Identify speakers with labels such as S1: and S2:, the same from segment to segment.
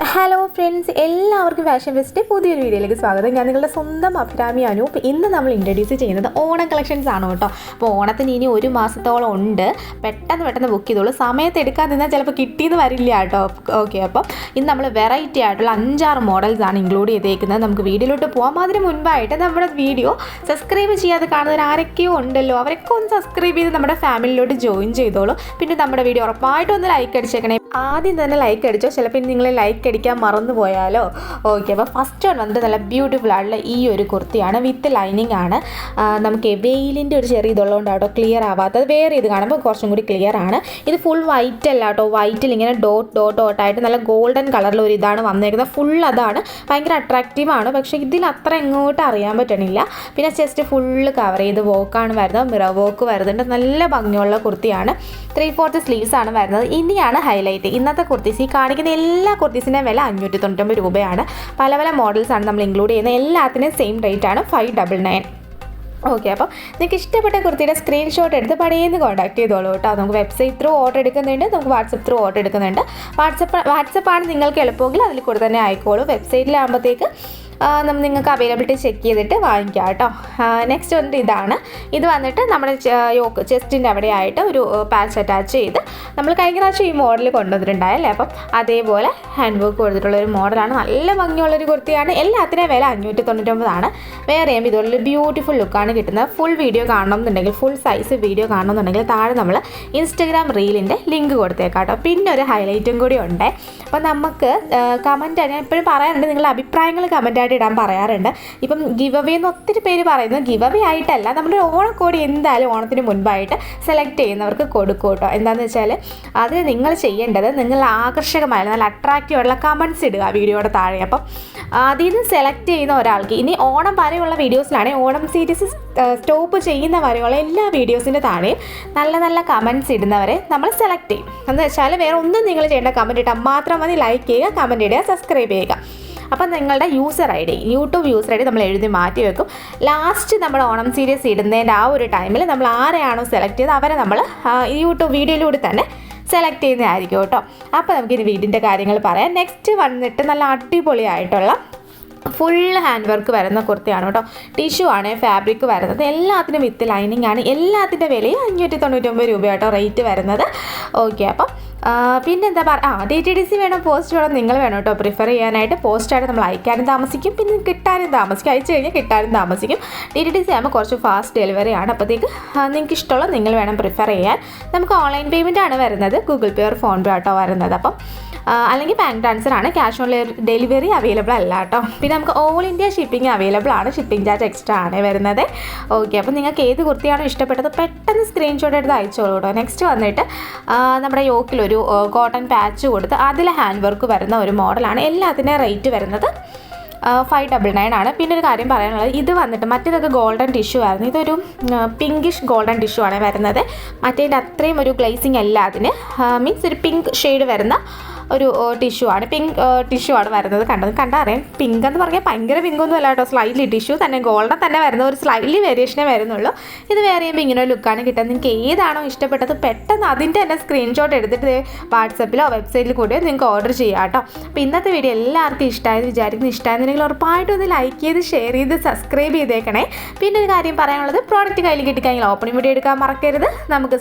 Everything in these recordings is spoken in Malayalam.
S1: ഹലോ ഫ്രണ്ട്സ്, എല്ലാവർക്കും ഫാഷൻ ഫെസ്റ്റ് പുതിയൊരു വീഡിയോയിലേക്ക് സ്വാഗതം. ഞാൻ നിങ്ങളുടെ സ്വന്തം അഭിരാമി അനൂപ്. ഇന്ന് നമ്മൾ ഇൻട്രൊഡ്യൂസ് ചെയ്യുന്നത് ഓണം കളക്ഷൻസ് ആണ് കേട്ടോ. അപ്പോൾ ഓണത്തിന് ഇനി 1 മാസത്തോളം ഉണ്ട്. പെട്ടെന്ന് ബുക്ക് ചെയ്തോളൂ. സമയത്ത് എടുക്കാൻ നിന്നാൽ ചിലപ്പോൾ കിട്ടിയെന്ന് വരില്ല കേട്ടോ. ഓക്കെ, അപ്പം ഇന്ന് നമ്മൾ വെറൈറ്റി ആയിട്ടുള്ള 5-6 മോഡൽസ് ആണ് ഇൻക്ലൂഡ് ചെയ്തേക്കുന്നത്. നമുക്ക് വീഡിയോയിലോട്ട് പോകാം. അതിന് മുൻപായിട്ട് നമ്മുടെ വീഡിയോ സബ്സ്ക്രൈബ് ചെയ്യാതെ കാണുന്നവർ ആരൊക്കെയോ ഉണ്ടല്ലോ, അവരൊക്കെ ഒന്ന് സബ്സ്ക്രൈബ് ചെയ്ത് നമ്മുടെ ഫാമിലിയിലോട്ട് ജോയിൻ ചെയ്തോളൂ. പിന്നെ നമ്മുടെ വീഡിയോ ഉറപ്പായിട്ടും ഒന്ന് ലൈക്ക് അടിച്ചേക്കണേ. ആദ്യം തന്നെ ലൈക്ക് അടിച്ചോ, ചിലപ്പോൾ നിങ്ങൾ ലൈക്ക് അടിക്കാൻ മറന്നു പോയാലോ. ഓക്കെ, അപ്പോൾ ഫസ്റ്റ് വൺ വന്നിട്ട് നല്ല ബ്യൂട്ടിഫുൾ ആയിട്ടുള്ള ഈ ഒരു കുർത്തിയാണ്. വിത്ത് ലൈനിങ് ആണ്. നമുക്ക് വെയിലിൻ്റെ ഒരു ചെറിയ ഇതുള്ളതുകൊണ്ട് കേട്ടോ ക്ലിയർ ആവാത്തത്. വേറെ ഇത് കാണുമ്പോൾ കുറച്ചും കൂടി ക്ലിയർ ആണ്. ഇത് ഫുൾ വൈറ്റ് അല്ല കേട്ടോ. വൈറ്റിൽ ഇങ്ങനെ ഡോട്ടായിട്ട് നല്ല ഗോൾഡൻ കളറിൽ ഒരു ഇതാണ് വന്നേക്കുന്നത്. ഫുൾ അതാണ്, ഭയങ്കര അട്രാക്റ്റീവാണ്. പക്ഷേ ഇതിൽ അത്ര എങ്ങോട്ട് അറിയാൻ പറ്റണില്ല. പിന്നെ ചെസ്റ്റ് ഫുള്ള് കവർ ചെയ്ത് വോക്കാണ് വരുന്നത്. മിറർ വോക്ക് വരുന്നുണ്ട്. നല്ല ഭംഗിയുള്ള കുർത്തിയാണ്. 3/4 സ്ലീവ്സ് ആണ് വരുന്നത്. ഇനിയാണ് ഹൈലൈറ്റ്. ഇന്നത്തെ കുർത്തീസ്, ഈ കാണിക്കുന്ന എല്ലാ കുർത്തീസിൻ്റെ വില 599 രൂപയാണ്. പല മോഡൽസാണ് നമ്മൾ ഇൻക്ലൂഡ് ചെയ്യുന്നത്. എല്ലാത്തിനും സെയിം റേറ്റ് ആണ് 599. ഓക്കെ, അപ്പോൾ നിങ്ങൾക്ക് ഇഷ്ടപ്പെട്ട കുർത്തിയുടെ സ്ക്രീൻഷോട്ട് എടുത്ത് പടയേന്ന് കോൺടാക്ട് ചെയ്തോളൂ കേട്ടോ. നമുക്ക് വെബ്സൈറ്റ് ത്രൂ ഓർഡർ എടുക്കുന്നുണ്ട്, നമുക്ക് വാട്സപ്പ് ത്രൂ ഓർഡർ എടുക്കുന്നുണ്ട്. വാട്സപ്പാണ് നിങ്ങൾക്ക് എളുപ്പമെങ്കിൽ അതിൽ കൂടെ തന്നെ ആയിക്കോളൂ. വെബ്സൈറ്റിലാകുമ്പോഴത്തേക്ക് നിങ്ങൾക്ക് അവൈലബിലിറ്റി ചെക്ക് ചെയ്തിട്ട് വാങ്ങിക്കാം കേട്ടോ. നെക്സ്റ്റ് വന്നിട്ട് ഇതാണ്. ഇത് വന്നിട്ട് നമ്മുടെ യോക്ക് ചെസ്റ്റിൻ്റെ അവിടെ ആയിട്ട് ഒരു പാച്ച് അറ്റാച്ച് ചെയ്ത് നമ്മൾ കഴിഞ്ഞ പ്രാവശ്യം ഈ മോഡൽ കൊണ്ടുവന്നിട്ടുണ്ടായല്ലേ. അപ്പം അതേപോലെ ഹാൻഡ് വർക്ക് കൊടുത്തിട്ടുള്ളൊരു മോഡലാണ്. നല്ല ഭംഗിയുള്ളൊരു കുർത്തിയാണ്. എല്ലാത്തിനും വില 599. വേറെ ചെയ്യുമ്പോൾ ഇതുപോലൊരു ബ്യൂട്ടിഫുൾ ലുക്കാണ് കിട്ടുന്നത്. ഫുൾ വീഡിയോ കാണണമെന്നുണ്ടെങ്കിൽ, ഫുൾ സൈസ് വീഡിയോ കാണണമെന്നുണ്ടെങ്കിൽ താഴെ നമ്മൾ ഇൻസ്റ്റഗ്രാം റീലിൻ്റെ ലിങ്ക് കൊടുത്തേക്കാം കേട്ടോ. പിന്നെ ഒരു ഹൈലൈറ്റും കൂടി ഉണ്ട്. അപ്പോൾ നമുക്ക് കമൻറ്റ്, ഞാൻ എപ്പോഴും പറയാറുണ്ട്, നിങ്ങളുടെ അഭിപ്രായങ്ങൾ കമൻറ്റായിട്ട് ഇടാൻ പറയാറുണ്ട്. ഇപ്പം ഗിവ് അവേ എന്ന് ഒത്തിരി പേര് പറയുന്നത് ഗിവ് അവേ ആയിട്ടല്ല, നമ്മുടെ ഓണക്കോടി എന്തായാലും ഓണത്തിന് മുൻപായിട്ട് സെലക്ട് ചെയ്യുന്നവർക്ക് കൊടുക്കും കേട്ടോ. എന്താണെന്ന് വെച്ചാൽ അതിന് നിങ്ങൾ ചെയ്യേണ്ടത്, നിങ്ങൾ ആകർഷകമായ നല്ല അട്രാക്റ്റീവ് ആയിട്ടുള്ള കമൻറ്റ്സ് ഇടുക വീഡിയോയുടെ താഴെ. അപ്പം അതിൽ നിന്ന് സെലക്ട് ചെയ്യുന്ന ഒരാൾക്ക് ഇനി ഓണം വരെയുള്ള വീഡിയോസിലാണെങ്കിൽ ഓണം സീരീസ് സ്റ്റോപ്പ് ചെയ്യുന്ന വരെയുള്ള എല്ലാ വീഡിയോസിൻ്റെ താഴെയും നല്ല കമൻറ്റ്സ് ഇടുന്നവരെ നമ്മൾ സെലക്ട് ചെയ്യും. എന്ന് വെച്ചാൽ വേറെ ഒന്നും നിങ്ങൾ ചെയ്യേണ്ട, കമൻറ്റ് ഇട്ടാൽ മാത്രം മതി. ലൈക്ക് ചെയ്യുക, കമൻറ്റ് ഇടുക, സബ്സ്ക്രൈബ് ചെയ്യുക. അപ്പം നിങ്ങളുടെ യൂട്യൂബ് യൂസർ ഐ ഡി നമ്മൾ എഴുതി മാറ്റി വെക്കും. ലാസ്റ്റ് നമ്മൾ ഓണം സീരീസ് ഇടുന്നതിൻ്റെ ആ ഒരു ടൈമിൽ നമ്മൾ ആരെയാണോ സെലക്ട് ചെയ്തത് അവരെ നമ്മൾ യൂട്യൂബ് വീഡിയോയിലൂടെ തന്നെ സെലക്ട് ചെയ്യുന്നതായിരിക്കും കേട്ടോ. അപ്പോൾ നമുക്കിനി വീടിൻ്റെ കാര്യങ്ങൾ പറയാം. നെക്സ്റ്റ് വന്നിട്ട് നല്ല അടിപൊളിയായിട്ടുള്ള ഫുൾ ഹാൻഡ് വർക്ക് വരുന്ന കുർത്തിയാണ് കേട്ടോ. ടിഷ്യൂ ആണ് ഫാബ്രിക് വരുന്നത്. എല്ലാത്തിനും വിത്ത് ലൈനിങ് ആണ്. എല്ലാത്തിൻ്റെ വിലയും 599 രൂപ കേട്ടോ റേറ്റ് വരുന്നത്. ഓക്കെ, അപ്പം പിന്നെന്താ പറയുക, DTDC വേണം, പോസ്റ്റ് വേണം, നിങ്ങൾ വേണം കേട്ടോ പ്രിഫർ ചെയ്യാനായിട്ട്. പോസ്റ്റായിട്ട് നമ്മൾ അയക്കാനും താമസിക്കും, പിന്നെ കിട്ടാനും താമസിക്കും. അയച്ചു കഴിഞ്ഞാൽ കിട്ടാനും താമസിക്കും. DTDC ആകുമ്പോൾ കുറച്ച് ഫാസ്റ്റ് ഡെലിവറി ആണ്. അപ്പോഴത്തേക്ക് നിങ്ങൾക്ക് ഇഷ്ടമുള്ള നിങ്ങൾ വേണം പ്രിഫർ ചെയ്യാൻ. നമുക്ക് ഓൺലൈൻ പേയ്മെൻ്റ് ആണ് വരുന്നത്. ഗൂഗിൾ പേ ഓർ ഫോൺ പേ ആട്ടോ വരുന്നത്. അപ്പം അല്ലെങ്കിൽ ബാങ്ക് ട്രാൻസ്ഫർ ആണ്. ക്യാഷ് ഓൺ ഡെലിവറി അവൈലബിൾ അല്ല കേട്ടോ. പിന്നെ നമുക്ക് ഓൾ ഇന്ത്യ ഷിപ്പിംഗ് അവൈലബിൾ ആണ്. ഷിപ്പിംഗ് ചാർജ് എക്സ്ട്രാ ആണ് വരുന്നത്. ഓക്കെ, അപ്പോൾ നിങ്ങൾക്ക് ഏത് കുർത്തിയാണോ ഇഷ്ടപ്പെട്ടത് പെട്ടെന്ന് സ്ക്രീൻഷോട്ട് എടുത്ത് അയച്ചോളൂ കേട്ടോ. നെക്സ്റ്റ് വന്നിട്ട് നമ്മുടെ യോക്കിലൊരു കോട്ടൺ പാച്ച് കൊടുത്ത് അതിൽ ഹാൻഡ് വർക്ക് വരുന്ന ഒരു മോഡലാണ്. എല്ലാത്തിൻ്റെയും റേറ്റ് വരുന്നത് 599 ആണ്. പിന്നെ ഒരു കാര്യം പറയാനുള്ളത്, ഇത് വന്നിട്ട് മറ്റേതൊക്കെ ഗോൾഡൻ ടിഷ്യൂ ആയിരുന്നു. ഇതൊരു പിങ്കിഷ് ഗോൾഡൻ ടിഷ്യൂ ആണ് വരുന്നത്. മറ്റേതിൻ്റെ അത്രയും ഒരു ഗ്ലേസിങ് അല്ല. അതിന് മീൻസ് ഒരു പിങ്ക് ഷെയ്ഡ് വരുന്ന ഒരു ടിഷ്യൂ ആണ്. പിങ്ക് ടിഷ്യൂ ആണ് വരുന്നത്. കണ്ടറിയാം. പിങ്ക് എന്ന് പറഞ്ഞാൽ ഭയങ്കര പിങ്കൊന്നും അല്ല കേട്ടോ. സ്ലൈറ്റ്ലി ടിഷ്യൂ തന്നെ, ഗോൾഡൻ തന്നെ വരുന്ന ഒരു സ്ലൈറ്റ്ലി വേരിയേഷനേ വരുന്നുള്ളൂ. ഇത് വേറെ ചെയ്യുമ്പോൾ ഇങ്ങനെ ഒരു ലുക്കാണ് കിട്ടുന്നത്. നിങ്ങൾക്ക് ഏതാണോ ഇഷ്ടപ്പെട്ടത് പെട്ടെന്ന് അതിൻ്റെ തന്നെ സ്ക്രീൻഷോട്ട് എടുത്തിട്ട് വാട്സപ്പിലോ വെബ്സൈറ്റിൽ കൂടിയോ നിങ്ങൾക്ക് ഓർഡർ ചെയ്യാം കേട്ടോ. അപ്പോൾ ഇന്നത്തെ വീഡിയോ എല്ലാവർക്കും ഇഷ്ടമായെന്ന് വിചാരിക്കുന്നു. ഇഷ്ടമായെന്നുണ്ടെങ്കിൽ ഉറപ്പായിട്ടും ഒന്ന് ലൈക്ക് ചെയ്ത് ഷെയർ ചെയ്ത് സബ്സ്ക്രൈബ് ചെയ്തേക്കണേ. പിന്നെ ഒരു കാര്യം പറയാനുള്ളത്, പ്രോഡക്റ്റ് കയ്യിൽ കിട്ടിക്കഴിഞ്ഞാൽ ഓപ്പണിംഗ് വീഡിയോ എടുക്കാൻ മറക്കരുത്. നമുക്ക്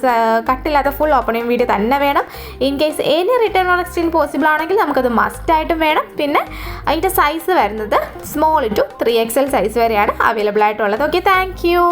S1: കട്ടില്ലാത്ത ഫുൾ ഓപ്പണിംഗ് വീഡിയോ തന്നെ വേണം. In case any written or exchange possible ആണെങ്കിൽ നമുക്കത് മസ്റ്റായിട്ടും വേണം. പിന്നെ അതിൻ്റെ സൈസ് വരുന്നത് സ്മോൾ ടു 3XL സൈസ് വരെയാണ് അവൈലബിൾ ആയിട്ടുള്ളത്. Okay, thank you.